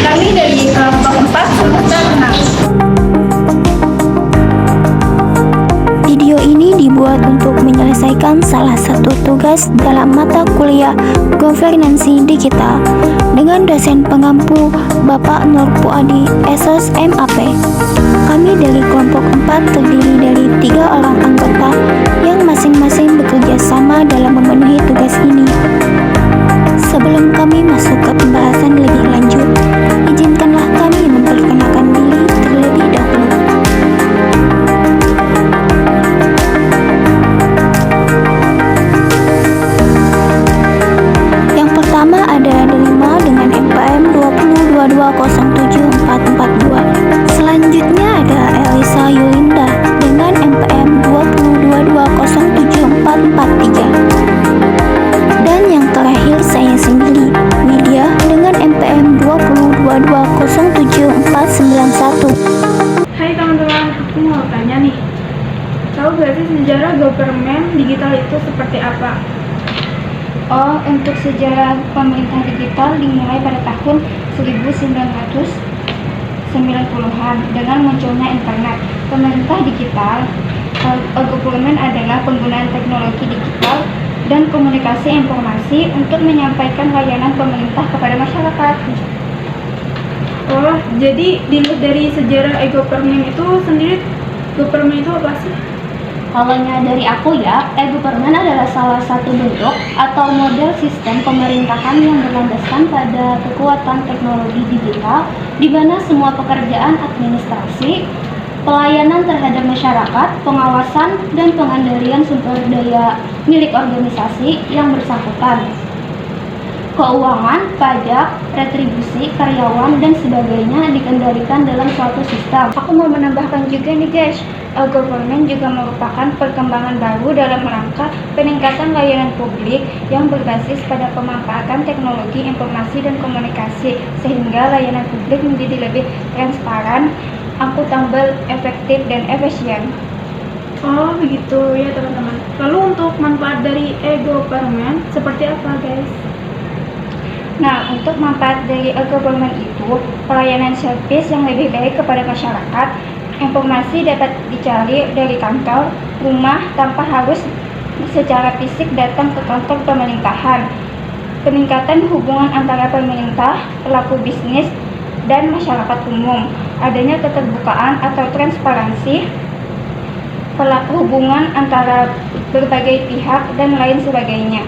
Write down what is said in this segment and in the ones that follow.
Kami dari kelompok 4 semester 6. Video ini dibuat untuk menyelesaikan salah satu tugas dalam mata kuliah Governansi Digital dengan dosen pengampu Bapak Nur Puadi, SOS MAP. Kami dari kelompok 4 terdiri dari 3 orang anggota yang masing-masing bekerja sama dalam memenuhi tugas ini. Sebelum kami masuk ke pembahasan lebih lanjut, izinkanlah kami memperkenalkan diri terlebih dahulu. Yang pertama ada Delima dengan NPM 2022074442. Selanjutnya ada Elisa Yulinda dengan NPM 2022074443. Dan yang terakhir saya sendiri, Widya dengan NPM 2022074491. Hai teman-teman, aku mau tanya nih. Tahu gak sih sejarah government digital itu seperti apa? Oh, untuk sejarah pemerintah digital dimulai pada tahun 1990-an dengan munculnya internet. Pemerintah digital, government adalah penggunaan teknologi digital dan komunikasi informasi untuk menyampaikan layanan pemerintah kepada masyarakat. Oh, jadi dilihat dari sejarah e-government itu sendiri, government itu apa sih? Kalaunya dari aku ya, e-government adalah salah satu bentuk atau model sistem pemerintahan yang berlandaskan pada kekuatan teknologi digital di mana semua pekerjaan administrasi, pelayanan terhadap masyarakat, pengawasan, dan pengendalian sumber daya milik organisasi yang bersangkutan, keuangan, pajak, retribusi, karyawan, dan sebagainya dikendalikan dalam suatu sistem. Aku mau menambahkan juga nih guys, e-government juga merupakan perkembangan baru dalam rangka peningkatan layanan publik yang berbasis pada pemanfaatan teknologi informasi dan komunikasi sehingga layanan publik menjadi lebih transparan, akuntabel, efektif, dan efisien. Oh, begitu ya teman-teman. Lalu untuk manfaat dari e-government seperti apa guys? Nah, untuk manfaat dari e-government itu, pelayanan servis yang lebih baik kepada masyarakat, informasi dapat dicari dari kantor, rumah tanpa harus secara fisik datang ke kantor pemerintahan, peningkatan hubungan antara pemerintah, pelaku bisnis, dan masyarakat umum, adanya keterbukaan atau transparansi, hubungan antara berbagai pihak, dan lain sebagainya.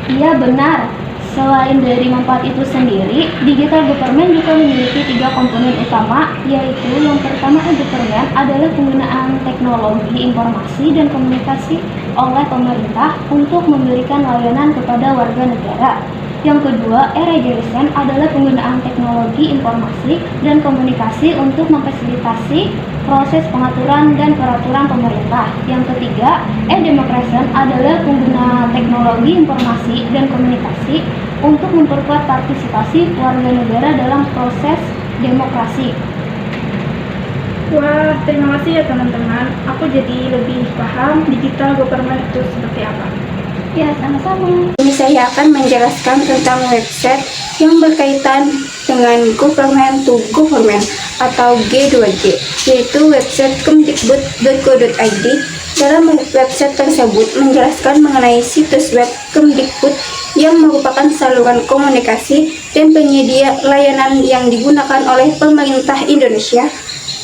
Iya benar. Selain dari manfaat itu sendiri, digital government juga memiliki 3 komponen utama, yaitu yang pertama e-government adalah penggunaan teknologi informasi dan komunikasi oleh pemerintah untuk memberikan layanan kepada warga negara. Yang kedua, e-regulation adalah penggunaan teknologi informasi dan komunikasi untuk memfasilitasi proses pengaturan dan peraturan pemerintah. Yang ketiga, e-democracy adalah pengguna teknologi informasi dan komunikasi untuk memperkuat partisipasi warga negara dalam proses demokrasi. Wah, terima kasih ya teman-teman. Aku jadi lebih paham digital government itu seperti apa. Ya, sama-sama. Ini saya akan menjelaskan tentang website yang berkaitan dengan government to government atau G2G, yaitu website kemdikbud.go.id. Dalam website tersebut menjelaskan mengenai situs web Kemdikbud yang merupakan saluran komunikasi dan penyedia layanan yang digunakan oleh pemerintah Indonesia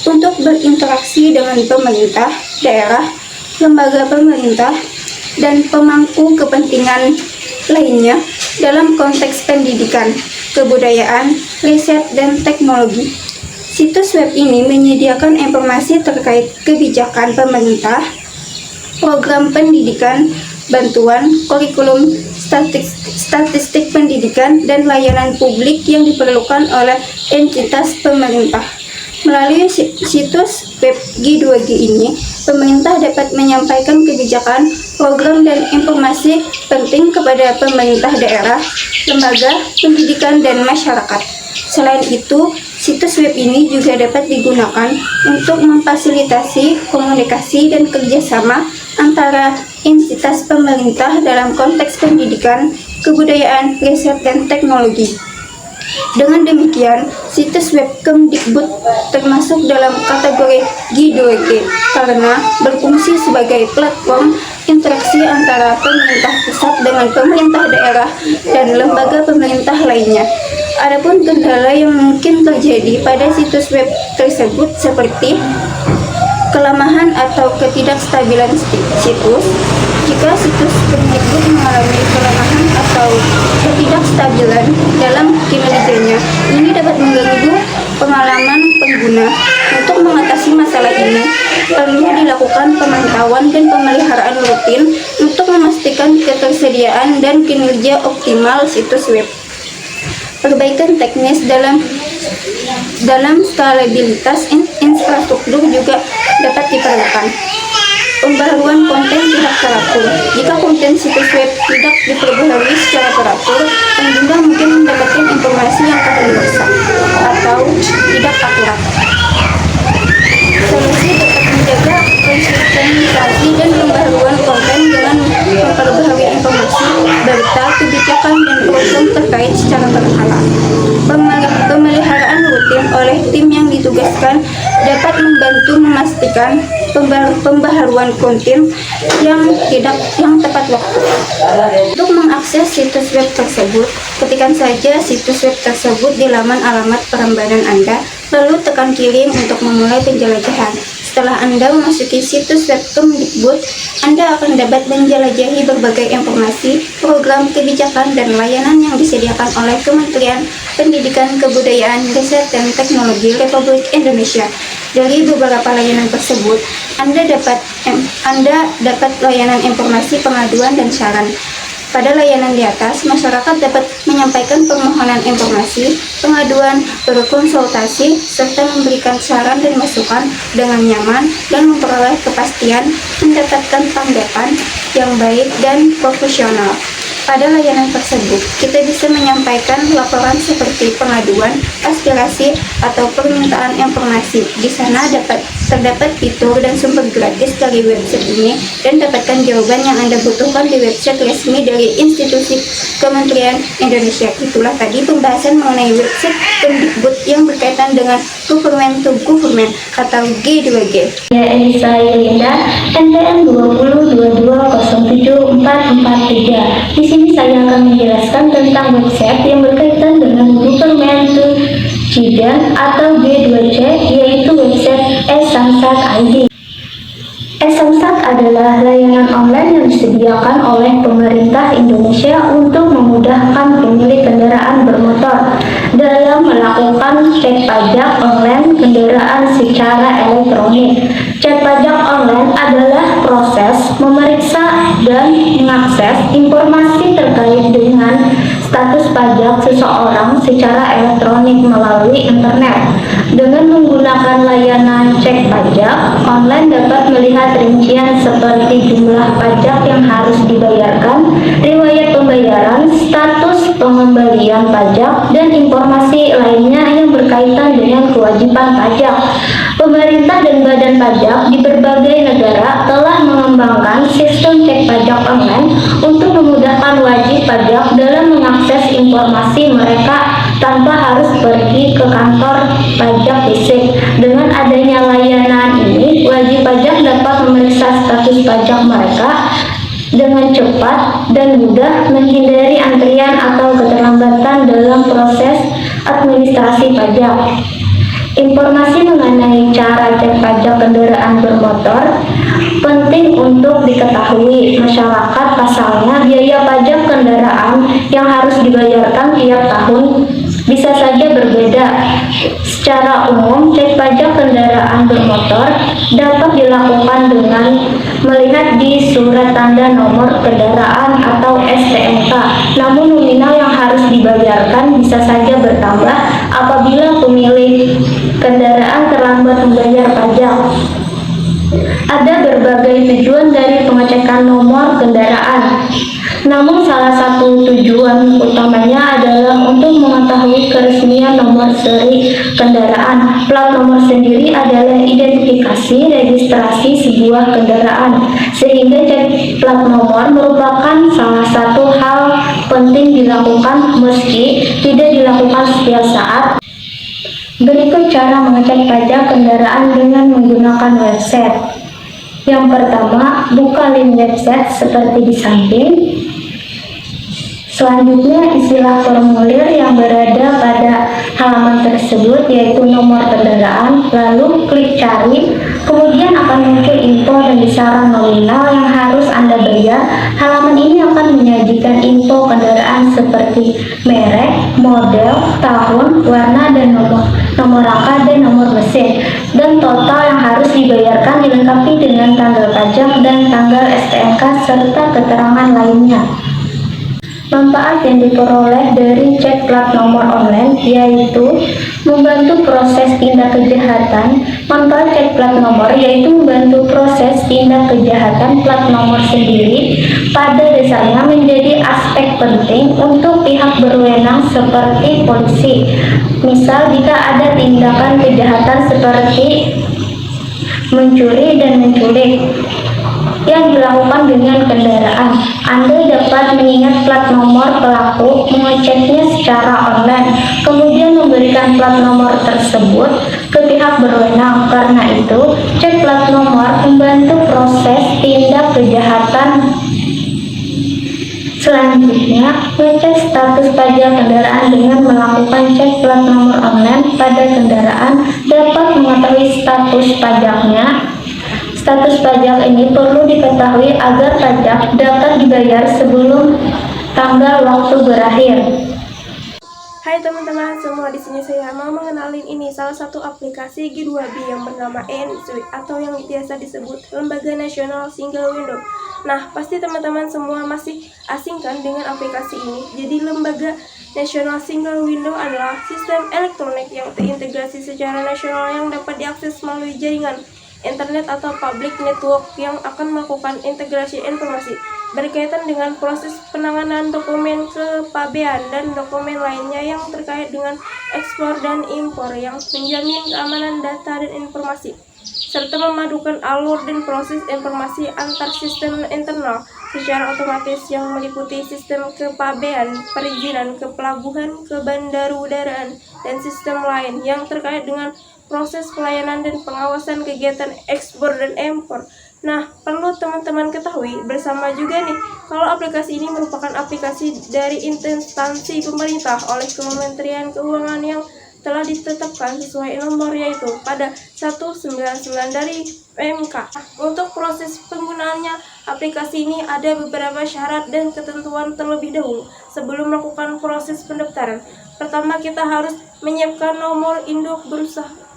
untuk berinteraksi dengan pemerintah, daerah, lembaga pemerintah, dan pemangku kepentingan lainnya dalam konteks pendidikan, kebudayaan, riset, dan teknologi. Situs web ini menyediakan informasi terkait kebijakan pemerintah, program pendidikan, bantuan, kurikulum, statistik pendidikan, dan layanan publik yang diperlukan oleh entitas pemerintah. Melalui situs web G2G ini, pemerintah dapat menyampaikan kebijakan, program, dan informasi penting kepada pemerintah daerah, lembaga, pendidikan, dan masyarakat. Selain itu, situs web ini juga dapat digunakan untuk memfasilitasi komunikasi dan kerjasama antara entitas pemerintah dalam konteks pendidikan, kebudayaan, riset, dan teknologi. Dengan demikian, situs web Kemdikbud termasuk dalam kategori G2G karena berfungsi sebagai platform interaksi antara pemerintah pusat dengan pemerintah daerah dan lembaga pemerintah lainnya. Adapun kendala yang mungkin terjadi pada situs web tersebut seperti kelemahan atau ketidakstabilan situs. Jika situs Kemdikbud mengalami kelemahan atau ketidakstabilan dalam kinerjanya, ini dapat mengganggu pengalaman pengguna. Untuk mengatasi masalah ini, perlu dilakukan pemantauan dan pemeliharaan rutin untuk memastikan ketersediaan dan kinerja optimal situs web. Perbaikan teknis dalam skalabilitas infrastruktur juga dapat diperlukan. Pembaharuan konten tidak teratur. Jika konten situs web tidak diperbaharui secara teratur, pengguna mungkin mendapatkan informasi yang kadaluarsa atau tidak akurat. Solusi dapat menjaga konsistensi dan pembaharuan konten dengan memperbaharui informasi, data, kebijakan, dan program terkait secara berkala. Pemeliharaan rutin oleh tim yang ditugaskan dapat membantu memastikan pembaharuan konten yang tepat waktu. Untuk mengakses situs web tersebut, ketikkan saja situs web tersebut di laman alamat Prambanan Anda, lalu tekan kirim untuk memulai penjelajahan. Setelah Anda memasuki situs web Kemdikbud, Anda akan dapat menjelajahi berbagai informasi, program, kebijakan, dan layanan yang disediakan oleh Kementerian Pendidikan, Kebudayaan, Riset, dan Teknologi Republik Indonesia. Dari beberapa layanan tersebut, Anda dapat layanan informasi, pengaduan, dan saran. Pada layanan di atas, masyarakat dapat menyampaikan permohonan informasi, pengaduan, berkonsultasi, serta memberikan saran dan masukan dengan nyaman dan memperoleh kepastian mendapatkan tanggapan yang baik dan profesional. Pada layanan tersebut, kita bisa menyampaikan laporan seperti pengaduan, aspirasi, atau permintaan informasi. Di sana terdapat fitur dan sumber gratis dari website ini dan dapatkan jawaban yang Anda butuhkan di website resmi dari institusi Kementerian Indonesia. Itulah tadi pembahasan mengenai website Kemdikbud yang berkaitan dengan Government to Government atau G2G. Ya, Elisa Yelinda, NPM 2022074443. Di sini saya akan menjelaskan tentang website yang berkaitan dengan Government to Jidan atau G2J, yaitu website e-Samsat ID. e-Samsat adalah layanan online yang disediakan oleh pemerintah Indonesia untuk memudahkan pemilik kendaraan bermotor dalam melakukan cek pajak online kendaraan secara elektronik. Cek pajak online adalah proses memeriksa dan mengakses informasi terkait dengan status pajak seseorang secara elektronik melalui internet. Dengan menggunakan layanan cek pajak, online dapat melihat rincian seperti jumlah pajak yang harus dibayarkan, riwayat pembayaran, status pengembalian pajak, dan informasi lainnya yang berkaitan dengan kewajiban pajak. Pemerintah dan badan pajak di berbagai negara telah mengembangkan sistem cek pajak online untuk memudahkan wajib pajak dalam mengakses informasi mereka tanpa harus pergi ke kantor pajak fisik. Dengan adanya layanan ini, wajib pajak dapat memeriksa status pajak mereka dengan cepat dan mudah, menghindari antrian atau keterlambatan dalam proses administrasi pajak. Informasi mengenai cara cek pajak kendaraan bermotor penting untuk diketahui masyarakat. Pasalnya, biaya pajak kendaraan yang harus dibayarkan tiap tahun bisa saja berbeda. Secara umum, cek pajak kendaraan bermotor dapat dilakukan dengan melihat di surat tanda nomor kendaraan atau STNK. Namun nominal yang harus dibayarkan bisa saja bertambah apabila pemilik kendaraan terlambat membayar pajak. Ada berbagai tujuan dari pengecekan nomor kendaraan. Namun salah satu tujuan utamanya adalah untuk mengetahui keresmian nomor seri kendaraan. Plat nomor sendiri adalah identifikasi registrasi sebuah kendaraan, sehingga cek plat nomor merupakan salah satu hal penting dilakukan meski tidak dilakukan setiap saat. Berikut cara mengecek pajak kendaraan dengan menggunakan website. Yang pertama, buka link website seperti di samping. Selanjutnya, isilah formulir yang berada pada halaman tersebut, yaitu nomor kendaraan, lalu klik cari, kemudian akan muncul info dan besaran nominal yang harus Anda bayar. Halaman ini akan menyajikan info kendaraan seperti merek, model, tahun, warna, dan nomor rangka dan nomor mesin, dan total yang harus dibayarkan dilengkapi dengan tanggal pajak dan tanggal STNK serta keterangan lainnya. Manfaat yang diperoleh dari cek plat nomor online yaitu membantu proses tindak kejahatan. Manfaat cek plat nomor yaitu membantu proses tindak kejahatan plat nomor sendiri pada dasarnya menjadi aspek penting untuk pihak berwenang seperti polisi. Misal jika ada tindakan kejahatan seperti mencuri dan menculik yang dilakukan dengan kendaraan, Anda dapat mengingat plat nomor pelaku, mengeceknya secara online, kemudian memberikan plat nomor tersebut ke pihak berwenang. Karena itu, cek plat nomor membantu proses tindak kejahatan. Selanjutnya, mengecek status pajak kendaraan dengan melakukan cek plat nomor online pada kendaraan dapat mengetahui status pajaknya. Status pajak ini perlu diketahui agar pajak dapat dibayar sebelum tanggal waktu berakhir. Hai teman-teman semua, di sini saya mau mengenalin ini salah satu aplikasi G2B yang bernama ENSUI atau yang biasa disebut Lembaga Nasional Single Window. Nah, pasti teman-teman semua masih asing kan dengan aplikasi ini. Jadi Lembaga Nasional Single Window adalah sistem elektronik yang terintegrasi secara nasional yang dapat diakses melalui jaringan internet atau public network yang akan melakukan integrasi informasi berkaitan dengan proses penanganan dokumen kepabean dan dokumen lainnya yang terkait dengan ekspor dan impor, yang menjamin keamanan data dan informasi, serta memadukan alur dan proses informasi antar sistem internal secara otomatis yang meliputi sistem kepabean, perizinan, kepelabuhan, kebandarudaraan, dan sistem lain yang terkait dengan proses pelayanan dan pengawasan kegiatan ekspor dan impor. Nah, perlu teman-teman ketahui bersama juga nih, kalau aplikasi ini merupakan aplikasi dari instansi pemerintah oleh Kementerian Keuangan yang telah ditetapkan sesuai nomor yaitu pada 199 dari PMK. Untuk proses penggunaannya, aplikasi ini ada beberapa syarat dan ketentuan terlebih dahulu sebelum melakukan proses pendaftaran. Pertama, kita harus menyiapkan nomor induk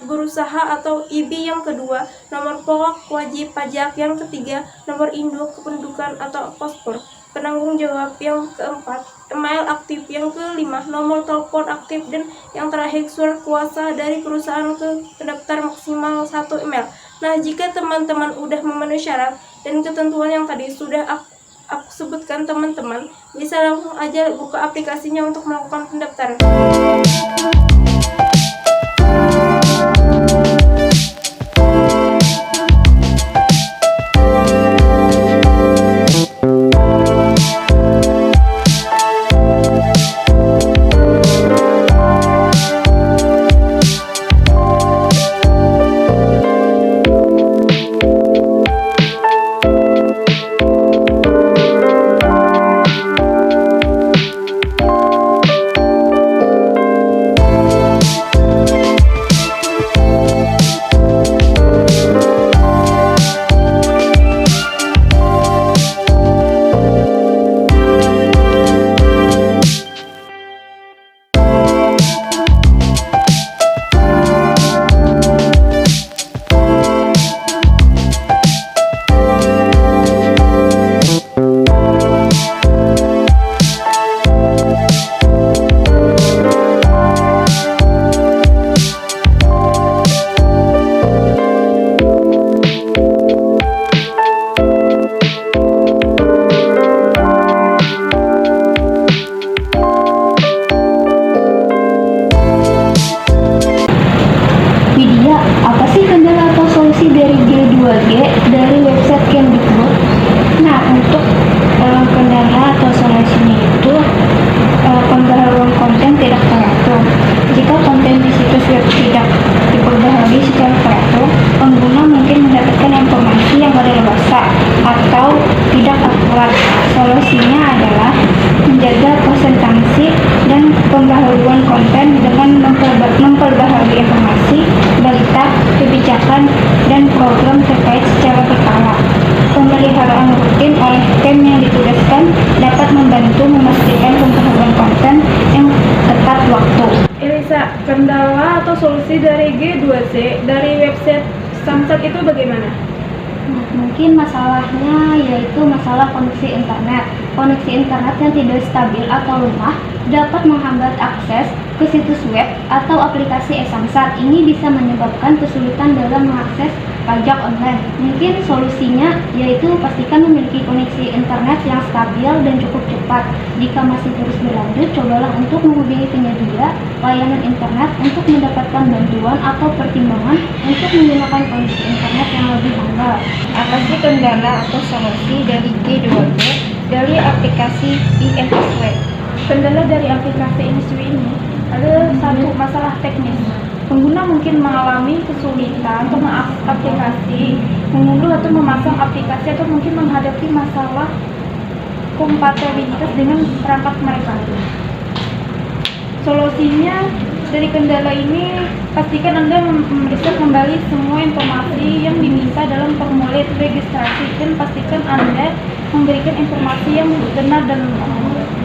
berusaha atau IB. Yang kedua, nomor pokok wajib pajak. Yang ketiga, nomor induk kependudukan atau paspor penanggung jawab. Yang keempat, email aktif. Yang kelima, nomor telepon aktif. Dan yang terakhir, surat kuasa dari perusahaan ke pendaftar maksimal 1 email. Nah, jika teman-teman udah memenuhi syarat dan ketentuan yang tadi sudah aku sebutkan, teman-teman bisa langsung aja buka aplikasinya untuk melakukan pendaftaran. web tidak diperbaharui secara teratur, pengguna mungkin mendapatkan informasi yang kadaluarsa atau tidak akurat. Solusinya adalah menjaga konsistensi dan pembaharuan konten dengan memperbaharui informasi, berita, kebijakan, dan program terkait secara berkala. Pemeliharaan rutin oleh tim yang ditugaskan dapat membantu memastikan pembaharuan konten yang tepat waktu. Elisa, kendala atau solusi dari G2C dari website Samsat itu bagaimana? Mungkin masalahnya yaitu masalah koneksi internet. Koneksi internet yang tidak stabil atau lemah dapat menghambat akses ke situs web atau aplikasi e-Samsat. Ini bisa menyebabkan kesulitan dalam mengakses pajak online. Mungkin solusinya yaitu pastikan memiliki koneksi internet yang stabil dan cukup cepat. Jika masih terus berlanjut, cobalah untuk menghubungi penyedia layanan internet untuk mendapatkan bantuan atau pertimbangan untuk menggunakan koneksi internet yang lebih handal. Apa sih kendala atau solusi dari G2G dari aplikasi INS Web? Kendala dari aplikasi Iniswi ini adalah satu masalah teknis. Pengguna mungkin mengalami kesulitan untuk mengakses aplikasi, mengunduh atau memasang aplikasi, atau mungkin menghadapi masalah kompatibilitas dengan perangkat mereka. Solusinya dari kendala ini, pastikan Anda memeriksa kembali semua informasi yang diminta dalam formulir registrasi dan pastikan Anda memberikan informasi yang benar dan lengkap.